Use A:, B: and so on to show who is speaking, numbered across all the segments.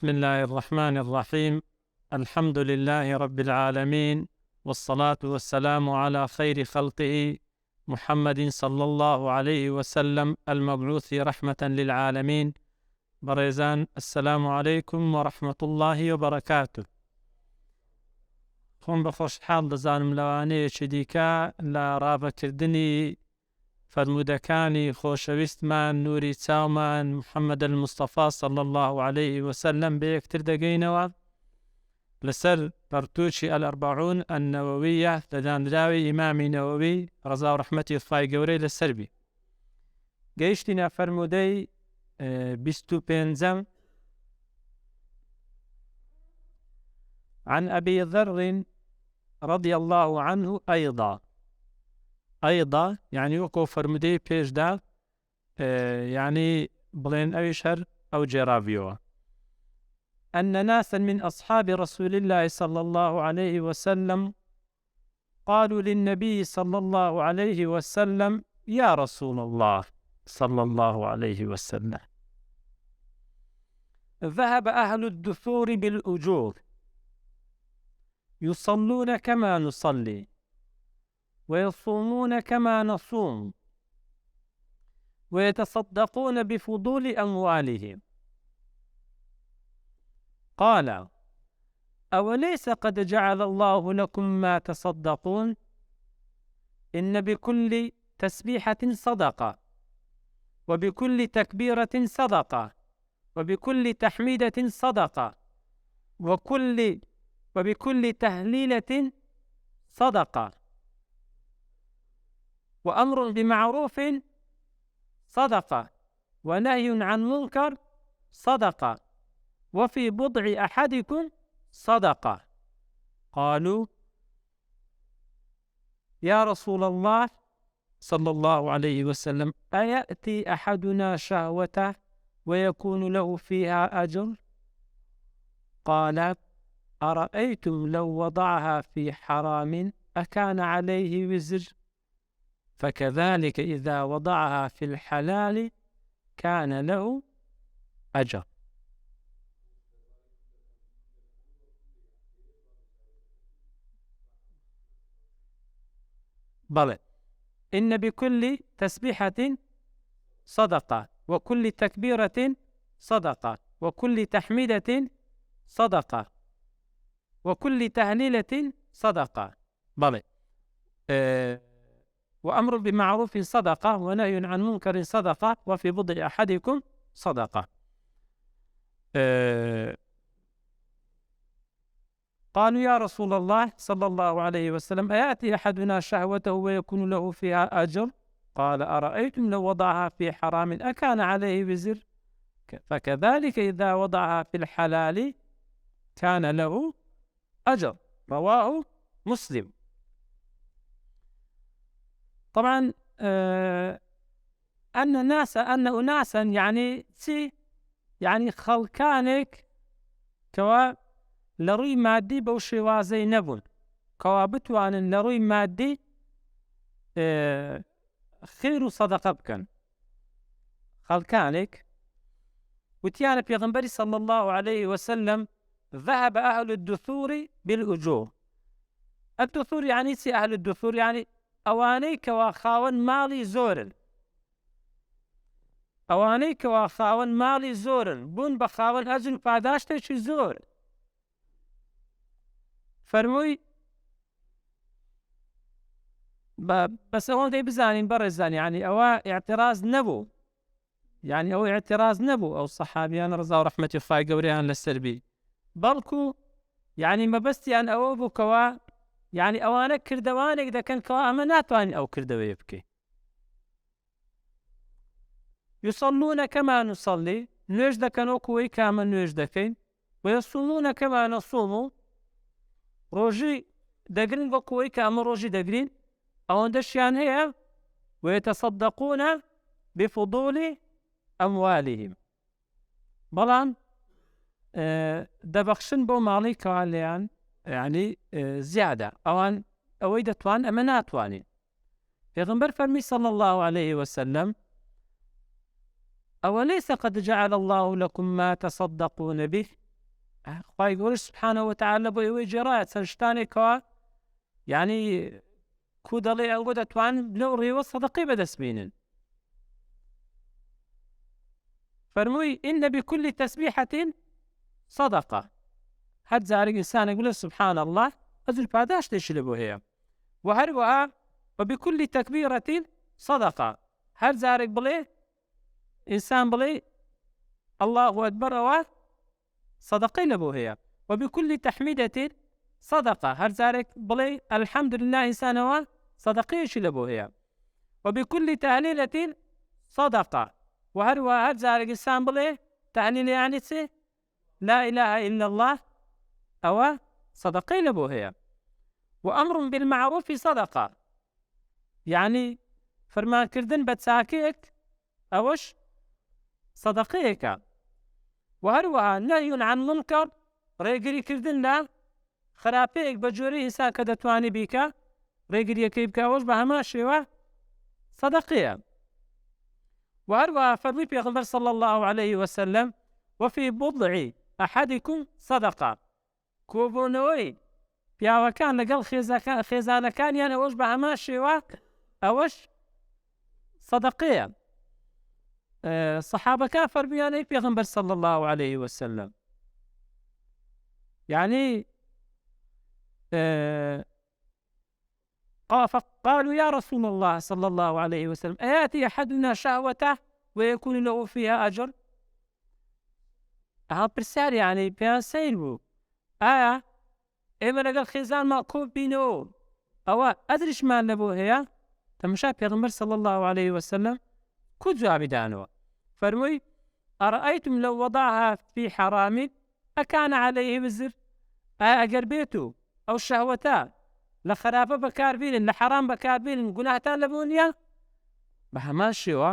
A: بسم الله الرحمن الرحيم. الحمد لله رب العالمين، والصلاة والسلام على خير خلقه محمد صلى الله عليه وسلم المبعوث رحمة للعالمين. بريزان، السلام عليكم ورحمة الله وبركاته. خۆم بە خۆشحاڵ دەزانم لەوانەیەکی دیکە لە ڕابەکردنی فرمودەکانی خۆشەویستمان نوری چاومان محەممەد المستەفا صلی الله عليه وسلم بە یەکتر دەگەینەوە لەسەر پەرتووکی الأربعون النەوەویە لە دانراوی ئیمامی نەوەوی ڕەزا و ڕەحمەتی خوای گەورەی لەسەر بی. گەیشتینە فەرمودەی 25 عن أبي ذر رضي الله عنه أيضا يعني وكو فرمودي بيش دا يعني بلين أويشهر أو جرافيو أن ناسا من أصحاب رسول الله صلى الله عليه وسلم قالوا للنبي صلى الله عليه وسلم: يا رسول الله صلى الله عليه وسلم، ذهب أهل الدثور بالأجور يصلون كما نصلي ويصومون كما نصوم ويتصدقون بفضول أموالهم. قال: أوليس قد جعل الله لكم ما تصدقون؟ إن بكل تسبيحة صدقة، وبكل تكبيرة صدقة، وبكل تحميدة صدقة، وبكل تهليلة صدقة، وأمر بمعروف صدقة، ونهي عن منكر صدقة، وفي بضع أحدكم صدقة. قالوا: يا رسول الله صلى الله عليه وسلم، أيأتي أحدنا شهوته ويكون له فيها أجر؟ قال: أرأيتم لو وضعها في حرام أكان عليه وزر؟ فكذلك إذا وضعها في الحلال كان له أجر. بلى، إن بكل تسبيحة صدقة، وكل تكبيرة صدقة، وكل تحميدة صدقة، وكل تهليلة صدقة. بلى. وأمر بمعروف صدقة، ونهي عن منكر صدقة، وفي بضع أحدكم صدقة. قالوا: يا رسول الله صلى الله عليه وسلم، أيأتي أحدنا شهوته ويكون له فيها أجر؟ قال: أرأيتم لو وضعها في حرام أكان عليه وزر؟ فكذلك إذا وضعها في الحلال كان له أجر. رواه مسلم. طبعا أن أناسا يعني خلقانك كوا لروي مادي بوشي وازي نبون كوا بتوان لروي مادي خير صدقة بكن خلقانك. وتيانا بيغنبري صلى الله عليه وسلم: ذهب أهل الدثور بالأجور. الدثور يعني سي أهل الدثور يعني ئەوانەی کەوا خاوەن ماڵی زۆرن، ئەوانەی کەوا خاوەن ماڵی زۆرن بوون بە خاوەن ئەجر و پاداشتێکی زۆر. فەرمووی بەس ئەوەندەی بزانین بەڕێزان، یعنی ئەوە ئیعتراز نەبوو، یعنی ئەوە ئیعتراز نەبوو ئەو سەحابیان ڕەزا و ڕەحمەتی خوای گەورەیان لەسەر بی، بەڵکو یعنی مەبەستیان ئەوە بوو کەوا يعني ئەوانە کردەوانێک دەکەن کەوا ئەمە ناتوانین ئەو کردەوەیە بکەین. يصلون كما نصلي، نوێژ دەکەن وەکو ئەوەی کە ئەمە نوێژ دەکەین، ويصومون كما نصوم، ڕۆژی دەگرن وەکو ئەوەی کە ئەمە ڕۆژی دەگرین، ئەوەندەشیان هەیە. ويتصدقون بفضول أموالهم، بەڵام دەبەخشن بۆ ماڵی کەوا لێیان يعني زيادة أوان أويدة توان أما ناتوانين. پیغمبر فرمي صلى الله عليه وسلم: أوليس قد جعل الله لكم ما تصدقون به؟ خی گەورە سبحانەوە وتعالە بۆ ئێوەی جێڕایە چەند شتانێکەوە یعنی کو دەڵێ ئەوە دەتوانن لەو ڕێوە سەدەقەی بەدەستبێنن. فەرمووی ئینە بکولی تەسبیحەتین سەدەقە. هەر جارێک ئینسانێک بڵێ سبحان الله ئەجر پاداشتێکی لە بۆ هەیە. و هەروەها وبکولی تەکبیرەتین سەدەقە. هەر جارێک بڵێ ئینسان بڵێ الله ئەکبەر ئەوە سەدەقەی لە بۆ هەیە. وبکولی تەحمیدەتین سەدەقە. هەر جارێک بڵێ ئەلحەمدولله ئینسانەوە سەدەقەیەکی لە بۆ هەیە. وبکولی تەهلیلەتین سەدەقە. و هەروەها هەر جارێک ئینسان بڵێ تەهلیل یعنی چێ؟ لا إله إلا الله ئەوە سەدەقەی لە بۆ هەیە. وأمر بالمعروف صدقة. يعني فەرمانکردن بە چاکەیەک ئەوەش سەدەقەیەکە. و هەروەها نەهی عن منکەر ڕێگریکردن لە خراپەیەک بە جۆرەی ئینسان کە دەتوانێت بیکە ڕێگریەکەی بکە ئەوەش بە هەمان شێوە سەدەقەیە. و هەروەها فەرمووی پێغەمبەر صلی الله عليه وسلم وفي بضع أحدكم صدقة. کۆبوونەوەی پیاوەکان لەگەڵ خێزانەکانیان ئەوەش بە هەمان شێوە ئەوەش سەدەقەیە. سەحابەکان فەرموویان ئەی پێغەمبەر صلی الله عليه وسلم يعني قالوا يا رسول الله صلى الله عليه وسلم أيأتي أحدنا شهوته ويكون له فيها أجر؟ پرسیار يعني پێیان سەیر بوو ئایا ئێمە لەگەڵ خێزانمان کۆ بینەوە ئەوە ئەجریشمان لە بۆ هەیە؟ تەماشا پێغەمبەر صلی الله عليه وسلم کو جوابی دانەوە. فەرمووی ئەرەئەیتم لەو وەضعها في حرام ئەکان عليه وزر. ئایا ئەگەر بێت و ئەو شەهوەتە لە خراپە بەکاربێنن لە حەرام بەکاربێنن گوناهتان لە بۆ نییە؟ بە هەمان شێوە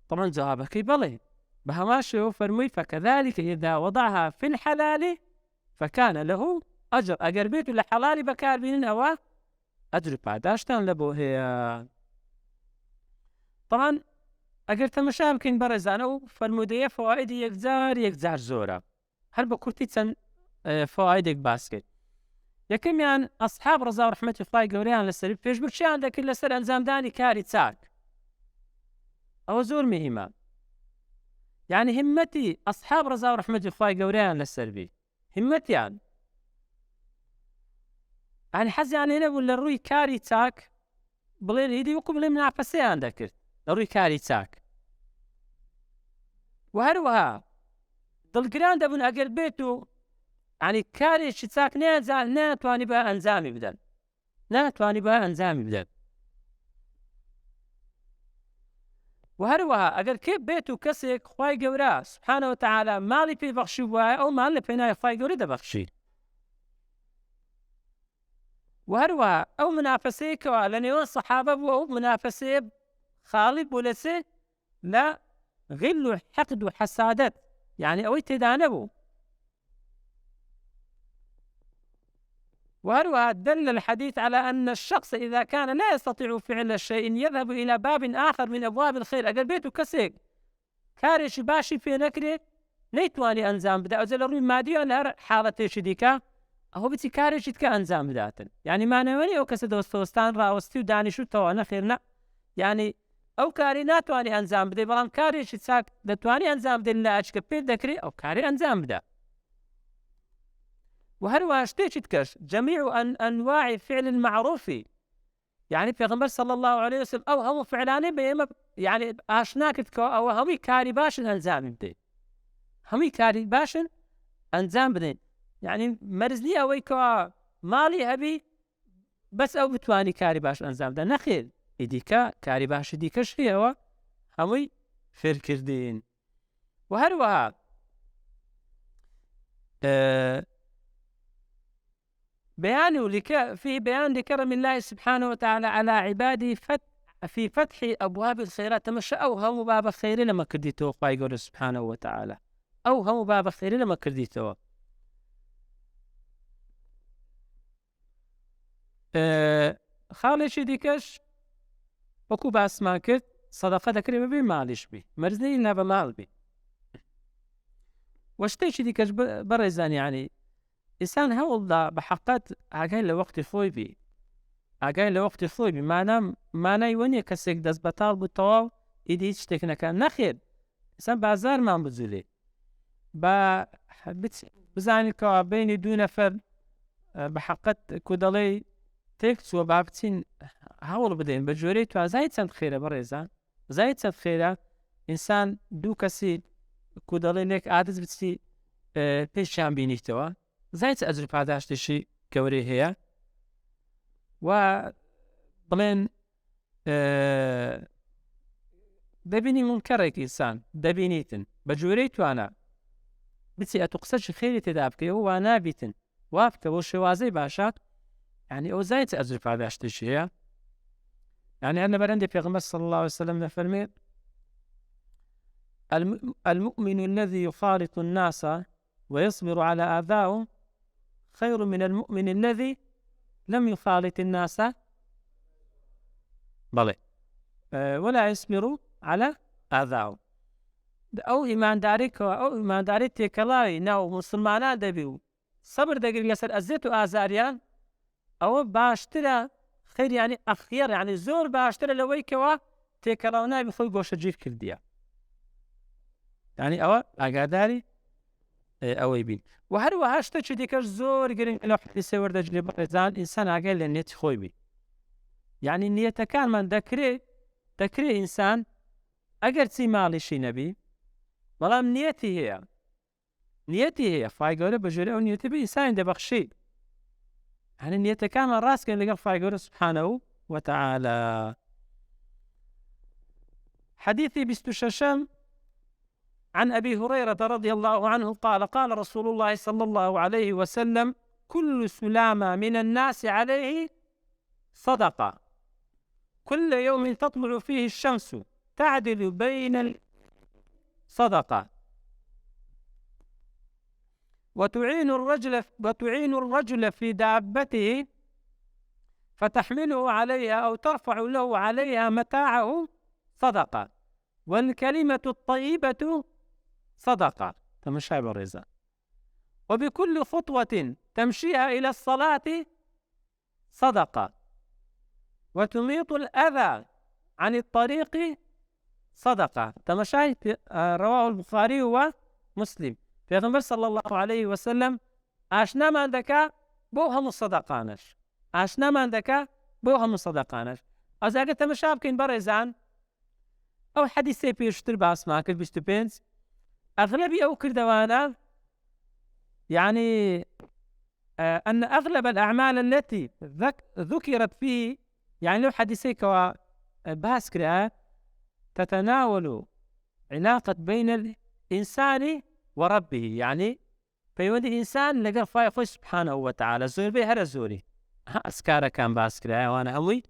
A: طبعا جوابەکەی بەڵێ. بە هەمان شێوە فەرمووی فكذلك إذا وضعها في الحلال فكان له أجر. ئەگەر بێت و لە حەڵالی بەکاربێنن ئەوە ئەجر پاداشتان لە بۆ هەیە. طبعا ئەگەر تەماشا بکەین بەڕێزانە و فەرمودەیە فەوائیدی یەکجار زۆرە. هەر بە کورتی چەند فەوائیدێک باس کرد. یەکەمیان ئەسحاب ڕەزا و ڕەحمەتی خوای گەورەیان لەسەر پێشبڕکێیان دەکرد لەسەر ئەنجامدانی کاری چاک. ئەوە زۆر مهمە. يعني همەتی ئەسحاب ڕەزا و ڕەحمەتی خوای گەورەیان لەسەر بی همەتیان يعني حەزیان لێ نەبوو لە ڕووی کاری چاک بڵێن هیدی وەکو بڵێ مناپەسەیان دەکرد لە ڕووی کاری چاک. و هەروەها دڵگران دەبوون ئەگەر بێت و يعني کارێکی چاک ناتوانی بە ئەنجامی بدەن ناتوانی بە ئەنجامی بدەن. و هەروەها ئەگەر کێ بێت و کەسێک خوای گەورە سبحانەوە وتعالە ماڵی پێبەخشی وایە ئەو ماڵ لە پێناوی خوای گەورە دەبەخشی. و هەروەها ئەو منافەسەیەکەوە لە نێوان سەحابە بوو ئەو منافەسەیە خاڵی بوو لە چێ؟ لە غیل و حەقد و حەسادەت يعني ئەوەی تێدا نەبوو. وهروها دل الحديث على أن الشخص إذا كان لا يستطيع فعل شيء يذهب إلى باب آخر من أبواب الخير. أقل بيتو كسيك كارش باشي في نكري نيتواني أنزام بدا أزل روي مادي أنهر حالة شديكا أهو بتي كارش يتكا أنزام بداتن يعني ما نواني أو كسد وستوستان راوستي وداني شو توانا خيرنا يعني أو كاري ناتواني أنزام بدا بلان كارش يتساك دتواني أنزام بدا لا أشكا بيت ذكري أو كاري أنزام بدا. وهروها شتيش تكش جميع أنواع فعل المعروف يعني في غنبر صلى الله عليه وسلم أو هم فعلاني بيما يعني آشناكت أو همي كاري باشن أنزام بدين همي كاري باشن أنزام بدين يعني مرزني أويكوا مالي هبي بس أو بتواني كاري باش أنزام بدين نخير إديكا كاري باش إديكش هي همي فركردين. وهروها بيان في بيان لكرم الله سبحانه وتعالى على عباده في فتح أبواب الخيرات. تمشى أو هم باب خير لما كرديته قايقول سبحانه وتعالى أو هم باب خير لما كرديته. خالش ديكش وكو باس ما كرت صدقة كريمة بي مالش بي مرزني إلا بمال بي. وشتێکی دیکەش بەڕێزان یعنی ئینسان هەوڵدا بە حەقەت ئاگای لە وەختی خۆی بی، ئاگای لە وەختی خۆی بی، مانای وە نییە کەسێک دەست بەتاڵ بوو تەواو ئیدی هیچ شتێک نەکە، نەخێر. ئینسان بازارمان بجوولێ بە بزانیتەوە بینی دوو نەفەر بە حەقەت کو دەڵێ تێک چووە با بچین هەوڵ بدەین بە جۆرەی توازای چەند خێرە بەڕێزان، زای چەند خێرە ئینسان دوو کەسی کو دەڵێ لێک ئادەست بچی پێشیان بینیتەوە، زای چ ئەجر پاداشتێکی گەورەی هەیە و بڵێن دەبینی منکەڕێکی ئینسان دەبینیتن بە جۆرەی توانە بچی ئەتو قسەشی خێری تێدا بکەی و وا نابیتن وا بکە بۆ شێوازەی باشە، یعنی ئەو زای چ ئەجر پاداشتێکی هەیە. یعنی هەر لەبەرەندێ پێغەمبەر صلی الله عليه وسلم دەفەرمێت المؤمن الذي يخالط الناس ويصبر على آذاهم خير من المؤمن الذي لم يخالط الناس بلى ولا يصبر على آذاهم. ئەو ئیمانداریکەوە ئەو ئیمانداری تێکەڵاوی ناو مسلمانان دەبی و سەبر دەگری لەسەر ئەزیەت و ئازاریان، ئەوە باشترە خەیریانی ئەخیەر، یعنی زۆر باشترە لەوەی کەوە تێکەڵاو نابی خۆی گۆشەگیر کردیە. یعنی ئەوە ئاگاداری ئەوەی بین. و هەروەها شتێکی دیکەش زۆر گرنگ لەو حەدیثە وەردەگرێ بەڕێزان، ئینسان ئاگای لە نیەتی خۆی بی. یعنی نیەتەکانمان دەکرێ ئینسان ئەگەر چی ماڵیشی نەبی بەڵام نیەتی هەیە خوای گەورە بە ژێرە ئەو نیەتە بە ئینسانی دەبەخشی. یعنی نیەتەکانمان ڕاستکەن لەگەڵ خوای گەورە سوبحانەهو وتەعالە. حديثي 26 عن أبي هريرة رضي الله عنه قال قال رسول الله صلى الله عليه وسلم كل سلامة من الناس عليه صدقة كل يوم تطلع فيه الشمس تعدل بين صدقة وتعين الرجل في دابته فتحمله عليها أو ترفع له عليها متاعه صدقة والكلمة الطيبة صدقة تمشي بالرزق وبكل خطوة تمشيها إلى الصلاة صدقة وتميط الأذى عن الطريق صدقة تمشي رواه البخاري ومسلم. پیغمبر صلى الله عليه وسلم آشنا من دكا بوهم الصدقانش آشنا من دكا بوهم الصدقانش از اگه تمشا بکن برزان او حدیثی پیشتر باس ما کرد 25 اغلبی او کردوانا يعني ان اغلب الاعمال التي ذكرت فيه يعني لو حديثي كوا باس كرا تتناول علاقة بين الانسان وربه، يعني پەیوەندی ئینسان لەگەڵ خوای خۆی سوبحانەهو وتەعالە زۆربەی هەرە زۆری ئەسکارەکان باس کرایە ئەوانە هەمووی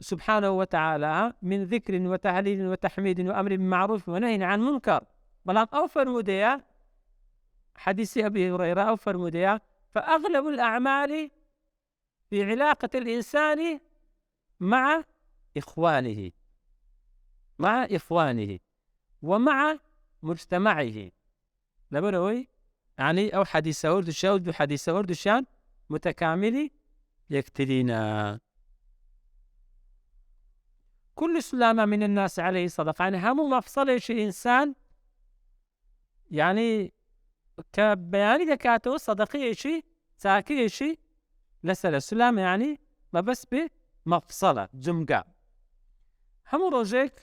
A: سبحانه وتعالى من ذكر وتهليل وتحميد وأمر بالمعروف ونهي عن منكر. بلام أو فرموديا حديث أبي هريرة أو فرموديا فأغلب الأعمال في علاقة الإنسان مع إخوانه ومع مجتمعه لبروي يعني أو حديث وردشان حديث وردشان متكامل يكترينا. كل سلامة من الناس عليه صدقة، يعني هم مفصل شيء إنسان يعني كبياني دكاتو صدقية شيء ساكية شيء لسلا سلامة يعني ما بس بمفصلة جمقة هم روجك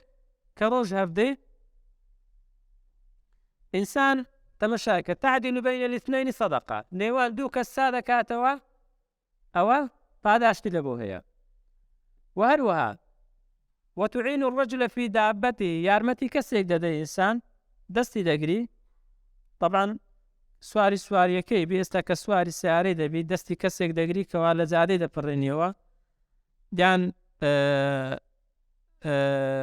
A: كروج هفدي إنسان تمشاك تعدل بين الاثنين صدقة نيوان دوك السادة كاتوا أو فاداشت لبوهيا. وهروها وتعين الرجل في دابته يارمتي كسيك دادي إنسان دستي دقري طبعا سواري كي بيستاك سواري سياري دبي دستي كسيك دقري كوالا زادي دا فرينيوا ديان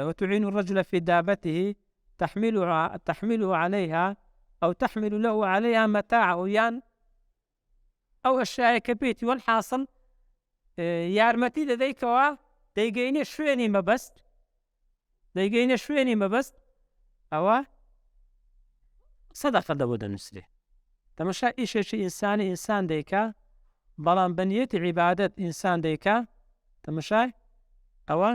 A: وتعين الرجل في دابته تحمله عليها أو تحمل له عليها متاعه يان أو أشياء كبيت. والحاصل يارمتي لديكوا ديجيني شويني ما بس أو سەدەقە لەبۆ دەنووسرێ. تەماشا ئیشێکی ئینسانی ئینسان دەیکا، بەڵام بە نیەتی عیبادەت ئینسان دەیکا، تەماشای ئەوە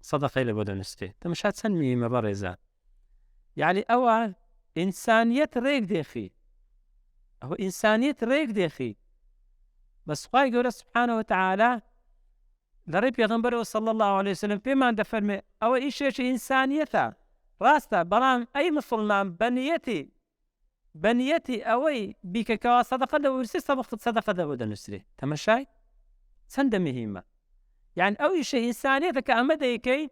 A: سەدەقەی لەبۆ دەنووسرێ. تەماشا چەند میمە بەڕێزان. یعنی ئەوە ئینسانیەت ڕێک دێخی، ئەوە ئینسانیەت ڕێک دێخی. بەس خوای گەورە سوبحانەهو وتەعالا لەڕێی پێغەمبەرەوە صلی الله عليه وسلم پێمان دەفەرمێ ئەوە ئیشێکی ئینسانیەتە، ڕاستە، بەڵام ئەی مسڵمان بە نیەتی ئەوەی بیکەکەوە سەدەقە دەوەرسی سەدەقە لەبۆ دەنووسرێ. تەماشای چەندە مهمە. یعنی ئەو ئیشە ئینسانیەتە کە ئەمە دەیکەی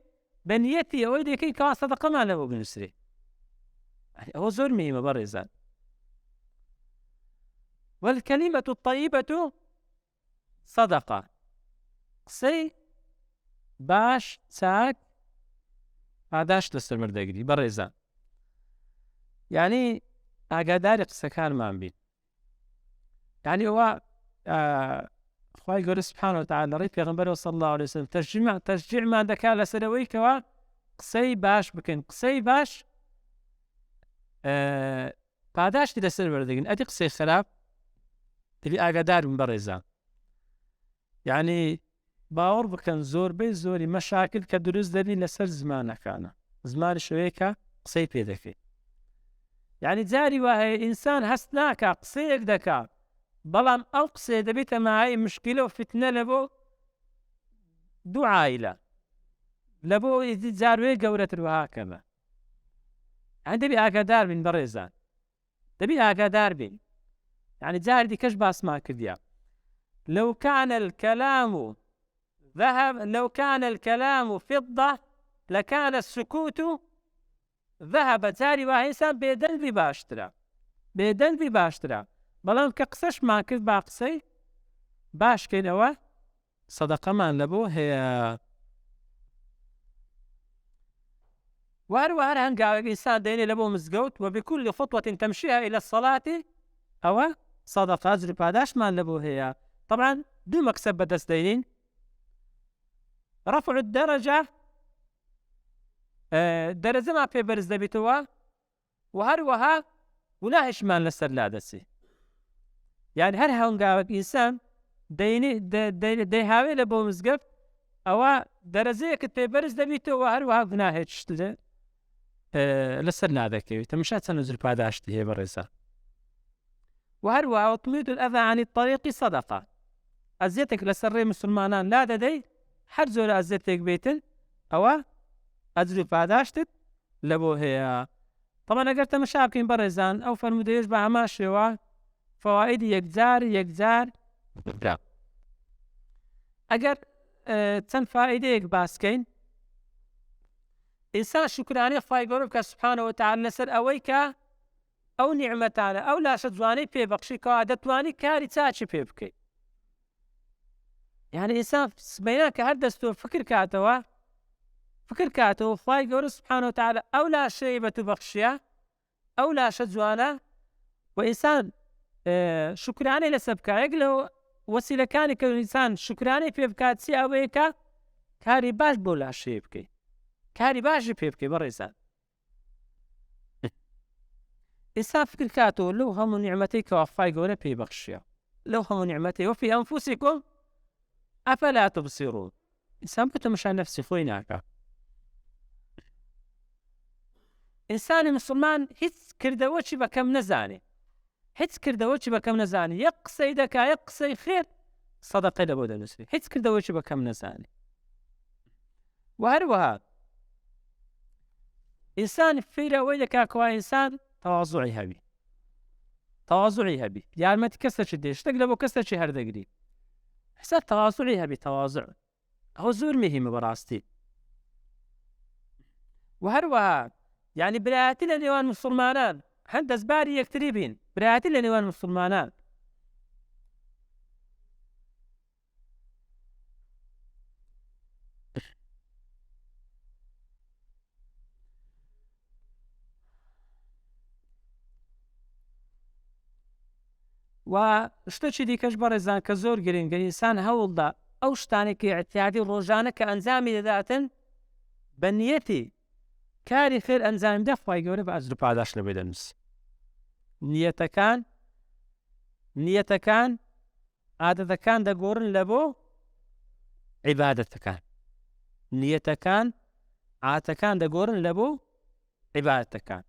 A: بە نیەتی ئەوەی دەیکەی کەوا سەدەقەمان لەبۆ بنووسرێ. ئەوە زۆر مهمە بەڕێزان. والكلمة الطيبة صدقة. قسەی باش چاک پاداش لەسەر مردەگری بەڕێزان. یعنی ئاگاداری قسەکانمان بین. یعنی ئەوە خوای گەورە سوبحانەهو وتەعالا لەڕێی پێغەمبەرەوە صلی الله عليه وسلم تەشجیعمان دەکات لەسەر ئەوەی کەوا قسەی باش بکەین. قسەی باش پاداشتی لەسەر وەردەگرن. ئەدی قسەی خراپ دەبی ئاگادار بن بەڕێزان. یعنی باوەڕ بکەن زۆری مەشاکل کە دروست دەبی لەسەر زمانەکانە. زمانی شوەیە کە قسەی پێ دەکەی. یعنی جاری وایە ئینسان هەست ناکا قسەیەک دەکا، بەڵام ئەو قسەیە دەبێتە ماهای مشکلە و فتنە لە بۆ دوو عائیلە، لە بۆ جاروێ گەورەتر وهاکەمە. یعنی دەبی ئاگادار بین بەڕێزان، دەبی ئاگادار بین. یعنی جاری دیکەش باسمان کردیا لو كان الكلام فضة لكان السكوت ذهب. جاری وایە ئینسان بێدەنگی باشترە، بەڵام کە قسەشمان کرد با قسەی باشکەینەوە سەدەقەمان لەبۆ هەیە. وهروەها هەنگاوێک ئینسان دێنێ لە بۆ مزگەوت وبكل خطوة تمشيها إلى الصلاة ئەوە سەدەقە ئەجر پاداشمان لەبۆ هەیە. طبعا دوو مەکسەب بەدەست دەینین، رفع الدرجة دەرەجەمان پێ بەرز دەبێتەوە و هەروەها گوناهیشمان لەسەر لادەچێ. یعنی هەر هەنگاوێک ئینسان دەیهاوێ لە بۆ مزگەوت ئەوە دەرەجەیەکت پێ بەرز دەبێتەوە، هەروەها گوناهێکیش لەسەر نادەکەوێت. تەماشا چەند ئەجر پاداشتی هەیە بەڕێزان. وهروەها وتميط الأذى عن الطريق صدقة. ئەزیەتێک لەسەر ڕێی مسلمانان لا دەدەی، هەر زۆرە ئەزیەتێک بێتن ئەوە ئەجر پاداشتت لەبۆ هەیە. طبعا ئەگەر تەماشا بکەین بەڕێزان ئەو فەرمودەیەش بە هەمان شێوە فەوائیدی یەکجار ئەگەر چەند فائیدەیەک باسکەین، ئینسان شوکرانەی خوای گەورە بکە سوبحانەهو وتەعالا لەسەر ئەوەی کە ئەو نیعمەتانە ئەو لاشە جوانەی پێبەخشی کەوا دەتوانی کاری چاچی پێ بکەیت. یعنی ئینسان سبەیان کە هەر دەستۆ فکر کاتەوە خوای گەورە سوبحانەهو وتەعالا ئەو لاشەی بەتوبەخشیە، ئەو لاشە جوانە، و ئینسان شوکرانەی لەسەر بکە. یەک لەو وەسیلەکانی کە ئینسان شوکرانەی پێ بکات چی ئەوەیە کە کاری باش بۆ لاشەیە بکەیت، کاری باشی پێ بکەیت بەڕێزان. ئینسان فکر کاتەوە لەو هەموو نیعمەتەی کەوا خوای گەورە پێبەخشیە، لەو هەموو نیعمەتەی وەفی ئەنفوسیکم ئەفەلا تبصیرون. ئینسان بۆ تەماشای نەفسی خۆی ناکا. ئینسانی مسلمان هیچ کردەوەکی بەکەم نەزانێ، یەک قسەی دەکا، یەک قسەی خێر سەدەقەی لەبۆ دەنووسێ، هیچ کردەوەکی بەکەم نەزانێ. و هەروەها ئینسان فێرە ئەوەی دەکا کەوا ئینسان تەواضوعی هەبی، یارمەتی کەسێکی دێ، شتێک لە بۆ کەسێکی هەردەگری، ئینسان تەواضوعی هەبی. تەواضوع ئەوە زۆر مهمە بەڕاستی. و هەروەها یعنی برایەتی لە نێوان مسلمانان، هەند دەستباری یەکتری بین، برایەتی لە نێوان مسلمانان. و شتێکی دیکەش بەڕێزان کە زۆر گرنگە، ئینسان هەوڵدا ئەو شتانێکی ئەتیادی ڕۆژانە کە ئەنجامی دەداتن بە نیەتی کاری خێر ئەنجام بدە، خوای گەورە بە ئەجر و پاداش لەبێ دەنووسێ. نیەتەکان عادەتەکان دەگۆڕن لە بۆ عیبادەتەکان. نیەتەکان عادەتەکان دەگۆڕن لە بۆ عیبادەتەکان.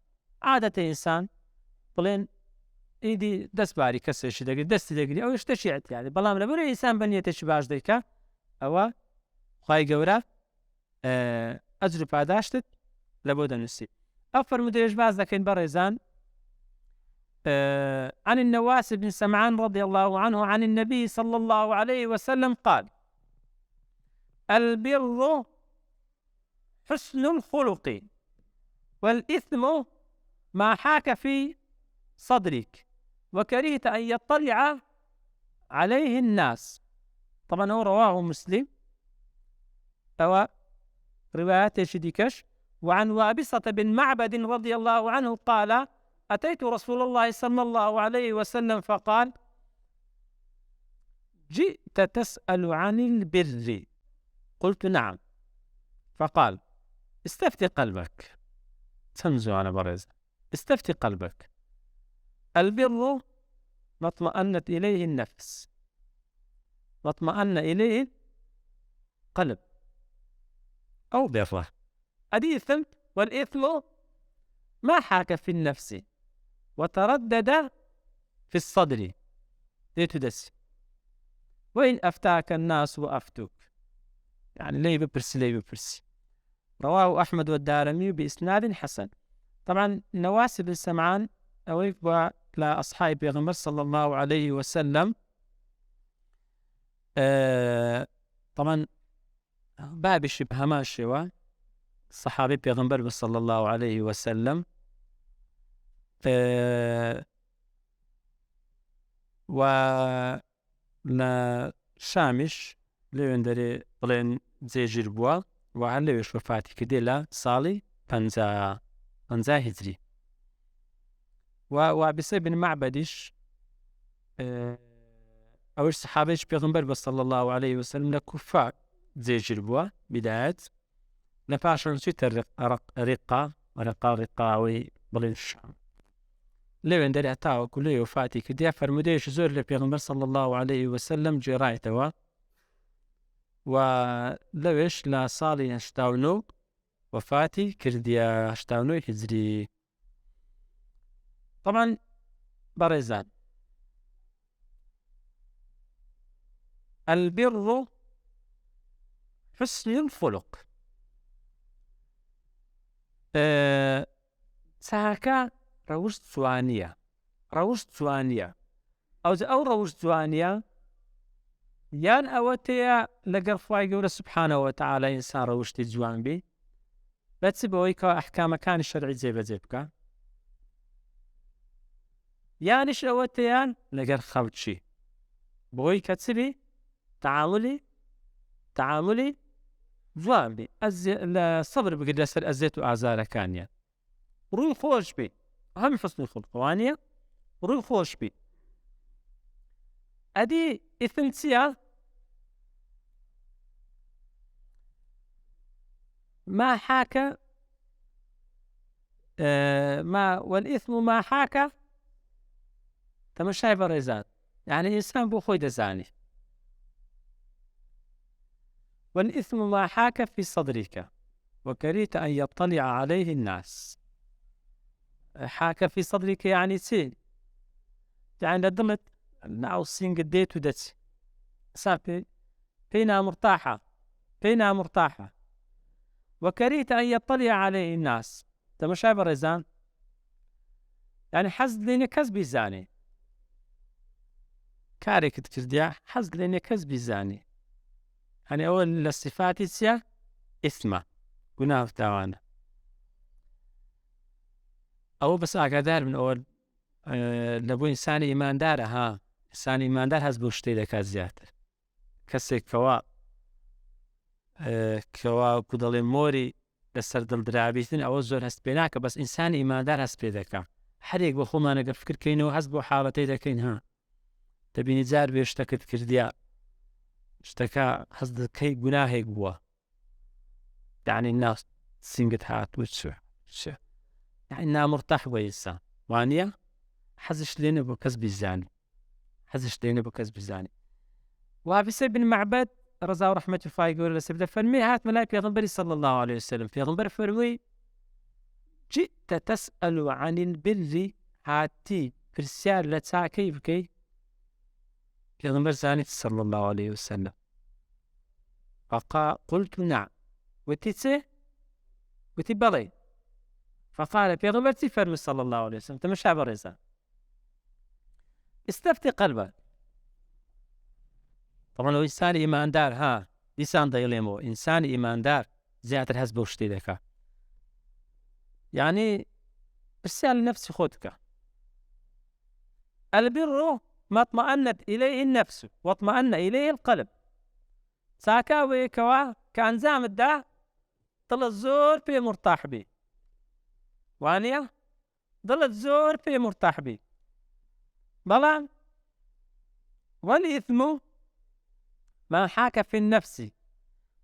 A: عادەتە ئینسان بڵێن ئیدی دەستباری کەسێکی دەگری دەستی دەگری ئەوە شتێکی ئەتیادی، بەڵام لەبەرەوەی ئینسان بە نیەتێکی باش دەیکا ئەوە خوای گەورە ئەجر و پاداشتت لە بۆ دەنووسی. ئەو فەرمودەیەش باز دەکەین بەڕێزان عن النواس بن سمعان رضي الله عنه عن النبي صلى الله عليه وسلم قال: البر حسن الخلق والإثم ما حاك في صدرك وكرهت أن يطلع عليه الناس. طبعا هو رواه مسلم أو روايات شديكش. وعن وابصة بن معبد رضي الله عنه قال: أتيت رسول الله صلى الله عليه وسلم فقال: جئت تسأل عن البر؟ قلت: نعم. فقال: استفتي قلبك. تنزو على برز، استفتي قلبك. البر ما اطمأنت إليه النفس، واطمأن إليه قلب أو بره. الإثم والإثم ما حاك في النفس وتردد في الصدر لتدس، وإن أفتاك الناس وأفتوك، يعني لي ببرسي. رواه أحمد والدارمي بإسناد حسن. طبعا نواس بن سمعان أويك لأصحاب بيغمبر صلى الله عليه وسلم طبعا باب شبه ما شوى صحابي بيغمبر صلى الله عليه وسلم لا شامش لێوێن دەرێ بڵێن جێگیر بووە و هەر لەوێش وەفاتی کردێ لە ساڵی 50 هیجری. و وابسە بن معبەدیش ئەوش سەحابەیەکی پێغەمبەر بە صلی الله عليه وسلم لە کوفا جێگیر بووە بیدایەت، لە پاشان چوویتە ڕێقاوەی بڵێن شام، لەوێن دەرێ تاوەکو لێ وەفاتی کردیا فەرمودەیەکی زۆر لە پێغەمبەر صلی الله عليه وسلم گێڕایەتەوە و لەوێش لە ساڵی 89 وەفاتی کردیە 89 هیجری. طبعا بەڕێزان البر حسن الخلق، چاکە ڕەوشت جوانیە. ئەو ڕەوشت جوانیە یان ئەوە تەیە لەگەڵ خوای گەورە سوبحانەهو وتەعالا ئینسان ڕەوشتی جوان بێ بەچ بەوەی کە ئەحکامەکانی شەرعی جێبەجێ بکە، یانیش ئەوە تەیان لەگەڵ خەڵکی بۆی کە چ بێ تەعاملی جوان بێ، لە سەبر بگرێت لەسەر ئەزیەت و ئازارەکانیان، ڕووی خۆش بێ. هەمی حوسنی خوڵقوانیە ڕووی خۆش بێ. ئەدی ئیثم چییە؟ ما حاك والإثم ما حاك تەماشای بەڕێزان، یعنی ئینسان بۆ خۆی دەزانی. والإثم ما حاك في صدرك وكرهت أن يطلع عليه الناس. حاك في صدرك يعني چی؟ يعني لدڵت ناو سینگت دێت و دەچی ئینسان پێی نامرتاحە. وكرهت أن يطلع عليه الناس، تەماشای بەڕێزان، يعني حەزت لێ نییە کەس بیزانێ کارێکت کردیا، حەزت لێ نییە کەس بیزانێ، يعني ئەوە لە صفاتی چییە؟ ئیثمە، گوناه و تاوانە. ئەوە بەس ئاگادار بن ئەوە لە بۆ ئینسانی ئیماندارە، ئینسانی ئیماندار هەست بۆ شتێ دەکات زیاتر. کەسێک کەوا کو دەڵێ مۆری لەسەر دڵدرابیتن ئەوە زۆر هەست پێ ناکە، بەس ئینسانی ئیماندار هەست پێ دەکات. هەرێک بۆ خۆمان ئەگەر فکرکەینەوە هەست بۆ حاڵەتەی دەکەین، دەبینی جار بێ شتەکەت کردیا، شتەکە هەست دەکەی گوناهێک بووە، یعنی ناو سینگت هاتووە چ یعنی نامرتاح بووە ئینسان، وانییە؟ حەزش لێ نەبوو کەس بیزانی، حەزش لێ نەبوو کەس بیزانی. وابسە بن معبەد ڕزا و ڕەحمەتی خوای گەورە لەسەر بدە فەرمێ هاتمە لای پێغەمبەری صلی الله عليه وسلم. پێغەمبەر فەرمووی جئت تسأل عن البر، هاتی پرسیار لە چاکەی بکەی. پێغەمبەر زانیت صلی الله عليه وسلم. قلت نعم. وتی چێ؟ وتی بەڵێ. فقال پێغەمبەر چی فەرمووی صلی الله عليه وسلم؟ تەماشا بەڕێزان، استفتي قلبك. طبعا لو إنسان إيماندار دیسان دەیڵێمەوە ئینسانی ئیماندار زیاتر هەست بەو شتێ دەکات. یعنی پرسیار لە نەفسی خۆت بکە. البر ما اطمأنت إليه النفس واطمأن إليه القلب. چاکە ئەوەیەکەوە کە ئەنجامتدا دڵت زۆر پێ مرتاح بی، وانە دڵت زۆر پێ مرتاح بی. بەڵام والإثم ما حاك في النفس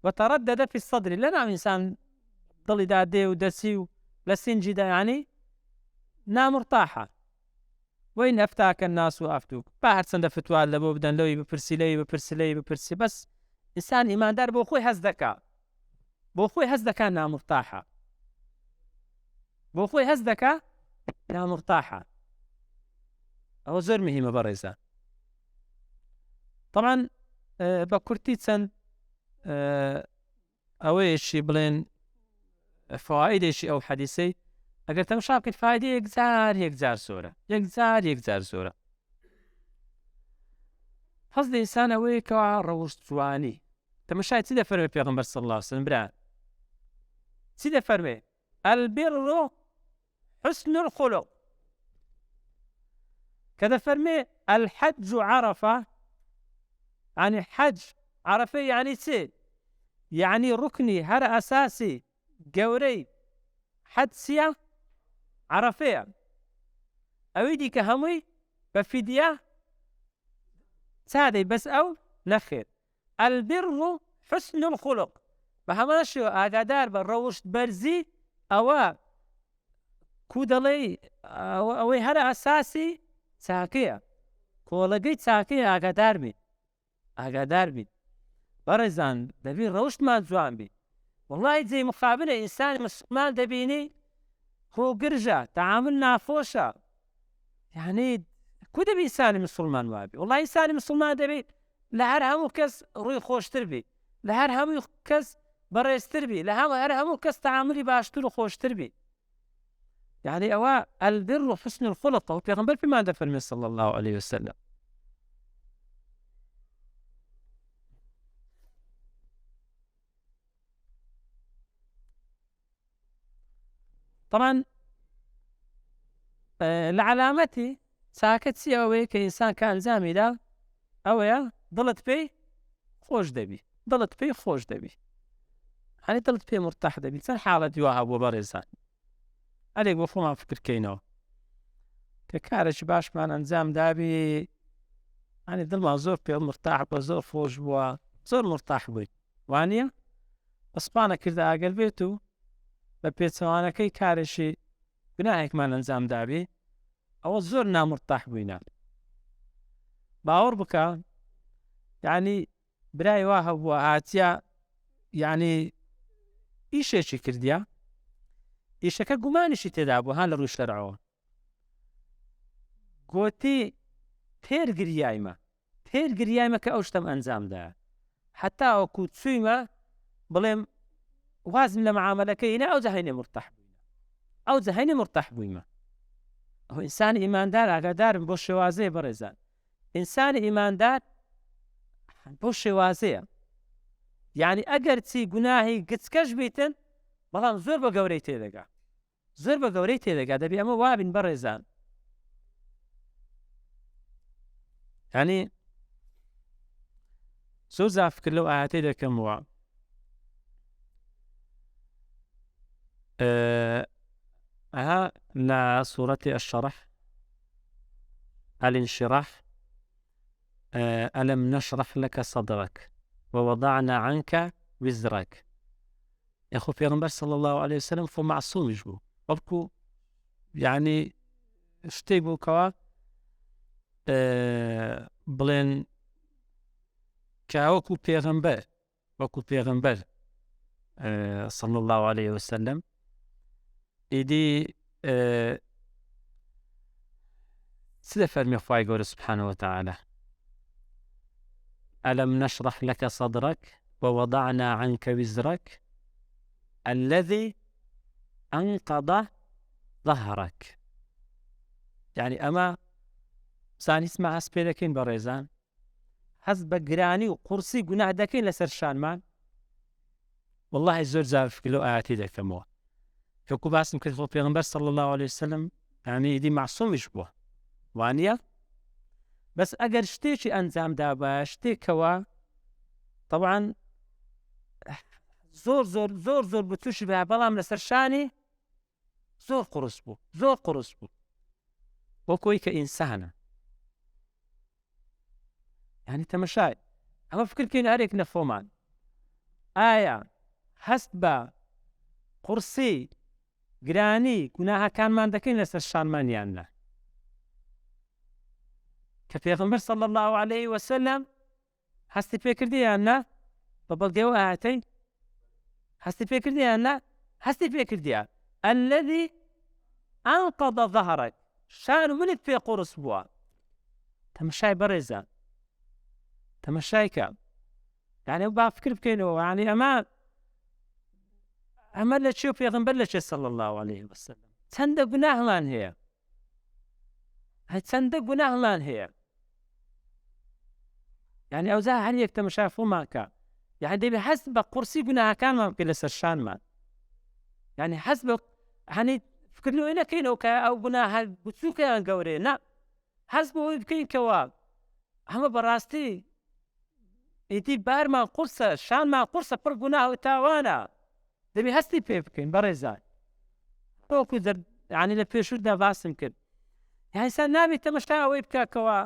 A: وتردد في الصدر. لنا إنسان ضل دا دي ودسي لسنجي دا يعني نامرتاحة. وين أفتاك الناس وأفتوك باهر سند فتوى لبو بدن لوي بپرسی بس إنسان إيمان دار بو خوي هزدكا نامرتاحة، بو خوي هزدكا نامرتاحة. أو زۆر مهمة بەڕێزان. طبعا بە کورتی چەند ئەوەیەشی بڵێن فەوائیدێکی ئەو حەدیسەی ئەگەر تەماشا بکەیت فایدە یەکجار زۆرە. حەز لە ئینسان ئەوەیە کەوا ڕەوشت جوانی. تەماشای چی دەفەرمێ پێغەمبەر صلی الله عليه وسلم؟ برا چی دەفەرمێ؟ البر حسن الخلق. کە دەفەرمێ الحج عرفة، يعني حج عرفة يعني چێ؟ يعني ڕوکنی هەر ئەساسی گەورەی حەج چییە؟ عرفەیە. ئەوەی دیکە هەمووی بە فیدیە چادەی بەس ئەو نەخێر. البر حسن الخلق. بە هەمان شێوە ئاگادار بە ڕەوشت بەرزی ئەوە کو دەڵێ ئەوەی هەر ئەساسی چاکەیە، کۆڵەگەی چاکەیە. ئاگادار بین بەڕێزان، دەبی ڕەوشتمان جوان بی. وڵی جێی مخابنە ئینسانی مسلمان دەبینی ڕۆگرژە، تەعامل ناخۆشە. یعنی کو دەبی ئینسانی مسلمان وابی؟ وڵی ئینسانی مسلمان دەبێت لە هەر هەموو کەس ڕووی خۆشتر بی، لە هەر هەموو کەس بەڕێزتر بی، لە هەر هەموو کەس تەعاملی باشتر و خۆشتر بی. يعني أوا البر حسن الخلق. وبيغمبر بما دفرمي صلى الله عليه وسلم. طبعا لعلامتي ساكت أوي كإنسان كان زامي دا أويا ضلت بي خوش دبي، يعني ضلت بي مرتاح دبي. إنسان حالة دواها أبو بارزان عليك بفهمها فكر كينو ككارش باش مان أنزام دابي، يعني دل ما زور بي مرتاح بزور فوش بوا زور مرتاح بي وانيا أسبانا كردا أقل بيتو ببيتسوانا كي كارشي بناهيك مان أنزام دابي أو زور نامرتاح بينا باور بكا. يعني براي واها وآتيا يعني إيشي كرديا ئیشەکە گومانیشی تێدا بوو هان لە ڕووی شەرعەوە. گوتی پێرگریایمە کە ئەو شتەم ئەنجامدا، حتا وەکو چوویمە بڵێم وازم لە معاملەکەی هێنا ئەو جەهەینێ مرتاح بوویمە. ئەو ئینسانی ئیماندار ئاگادارم بۆ شێوازەیە بەڕێزان. ئینسانی ئیماندار بۆ شێوازەیە، یعنی ئەگەر چی گوناهی گچکەش بیتن بەڵام زۆر بە گەورەی تێدەگا. دەبی ئەمە وابین بەڕێزان. یعنی زۆر زافکرد لەو ئاەتەی دەکەمەوە. ئەها لە سوورەتی الشەرح الانشراح ألم نشرح لك صدرك ووضعنا عنك وزرك. يخو پیغمبر صلى الله عليه وسلم فو معصوم يجبو وبكو يعني اشتيبو كوا بڵێن کە وەکو پێغەمبەر صلی الله عليه وسلم ئیدی چ دەفەرمێ خوای گەورە سبحانه وتعالى ألم نشرح لك صدرك ووضعنا عنك وزرك الذي أنقض ظهرك. يعني ئەمە زانیسمە هەست پێ دەکەین بە ڕێزان، هەست بە گرانی و قورسی گوناه دەکەین لەسەر شانمان. والله زۆر جار فکر لەو ئاەتی دەکەمەوە کەکو باسم کرد خۆ پێغەمبەر صلی الله عليه وسلم یعنی ئیدی معسوومیش بووە وانە، بەس ئەگەر شتێکی ئەنجامدا بە شتێکەوە طبعاً زۆر زۆر زۆر زۆر بتوشی بە، بەڵام لەسەر شانی زۆر قورس بوو وەکۆی کە ئینسانە. یعنی تەمەشای ئەمە فکرکەین هەرێک لە خۆمان ئایا هەست بە قورسی گرانی گوناهەکانمان دەکەین لەسەر شانمانیان نە، کە پێغەمبەر صلی الله عليه وسلم هەستی پێکردیان نە بە بەڵگەی ئاەتەی هەستی پێکردیان نە، هەستی پێکردیان الذي أنقض ظهرك، شان منت پێ قورس بووە. تەمەشای بەڕێزان، تەمەشایکە، یعنی با فکر بکەینەوە، یعنی ئەمە لە چێ و پێغەمبەر لە چێ صلی الله عليه وسلم چەندە گوناهمان هەیە، چەندە گوناهمان هەیە. یعنی ئەوجا هەر یەک تەمەشای خۆمان کە، یعنی دەبێ هەست بە قورسی گوناهەکانمان بکەین لەسەر شانمان. یعنی هەست بە هەنی فکر لەوەی نەکەینەوە کە ئەو گوناهە بچووکەیان گەورەیە، نە، هەست بەوەی بکەین کەوە ئەمە بەڕاستی ئیدی بارمان قورسە، شانمان قورسە، پڕ گوناه و تاوانە، دەبێ هەستی پێ بکەین بەڕێزان. وەکو یعنی لە پێشووتدا باسم کرد، یعنی ئینسان نابێت تەمەشای ئەوەی بکاکەوە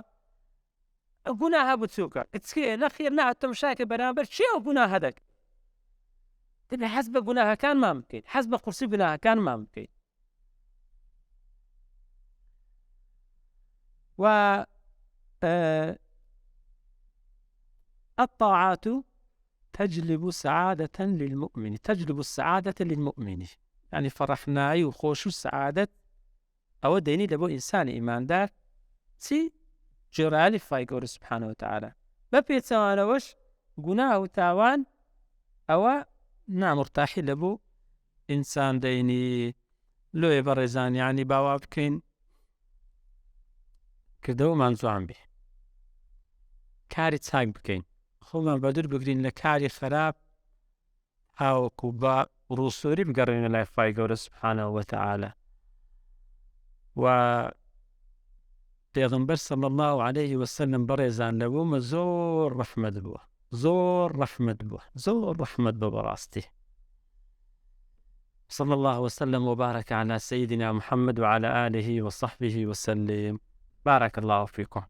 A: گوناهە بچووکە کچکێ نەخێر نە تەمەشایکە بەرامبەر چی ئەو گوناهە دەکەین. دەبێ هەست بە گوناهەکانمان بکەین، هەست بە قورسی گوناهەکانمان بکەین. و الطاعات تجلب سعادة للمؤمن، تجلب السعادة للمؤمن، يعني فرحناي وخوش السعادة أو ديني لبو إنسان إيمان دار تي جرالي فاي قول سبحانه وتعالى ببيت سوانا وش قناه وتاوان أو مرتاحي لبو إنسان ديني لو يبرزان، يعني باوابكين کردەوە مانزوعان بێ کاری چاک بکەین، خۆمان بەدور بگرین لە کاری خراپ، هاوەکو بە ڕووسۆری بگەڕێنە لای خوای گەورە سبحانه وتعالى. و پێغەمبەر صلی الله عليه وسلم بەڕێزان لەبوومە زۆر ڕەحمەت بووە، زۆر ڕەحمەت بووە بەڕاستی. صلى الله وسلم وبارك على سيدنا محمد وعلى آله وصحبه وسلم. بارك الله فيكم.